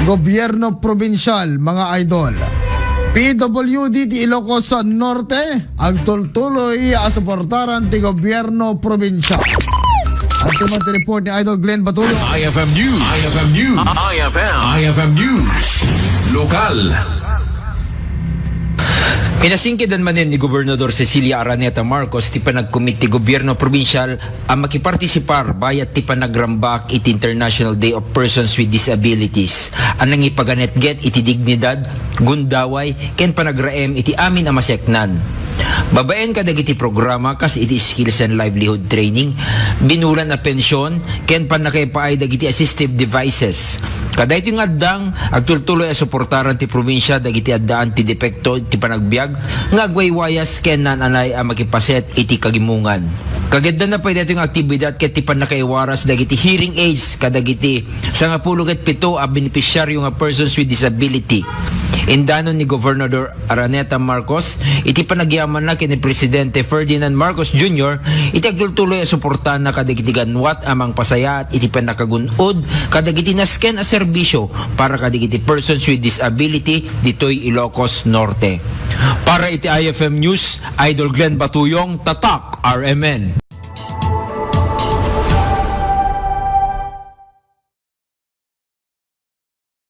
gobyerno probinsyal, mga idol. PWD ti Ilocos Norte ang tultuloy asuportaran ti gobyerno probinsyal. At tumang report ni Idol Glenn Batulo. IFM News. IFM News. IFM News. Lokal. Pinasingkidan manin ni Gobernador Cecilia Araneta Marcos ti panagkomite gobyerno probinsyal ang makipartisipar bayat ti panagrambak iti International Day of Persons with Disabilities. Anang ipaganet-get iti dignidad, gundaway, ken panagraem iti amin ang maseknan. Babaen kadag iti programa kas iti skills and livelihood training, binulan na pensyon, ken panakaipaay dag iti assistive devices. Kada ito yung addang, agtultuloy a suportaran ti probinsya dagiti addaan ti depekto ti panagbiag, nga agwaywayas ken nananay ang makipaset iti kagimungan. Kaganda na pa ito yung aktibidad ket ti panakaiwaras dagiti hearing aids kadagiti 17 a beneficiaryo nga persons with disability. Indanon ni Gobernador Araneta Marcos, iti panagyaman na kini Presidente Ferdinand Marcos Jr., iti agtultuloy a suportan na kadagiti ganwat amang pasaya at iti panakagunod kadagiti nasken a serbisyo para kadagiti persons with disability ditoy Ilocos Norte. Para iti IFM News, Idol Glenn Batuyong, Tatak, RMN.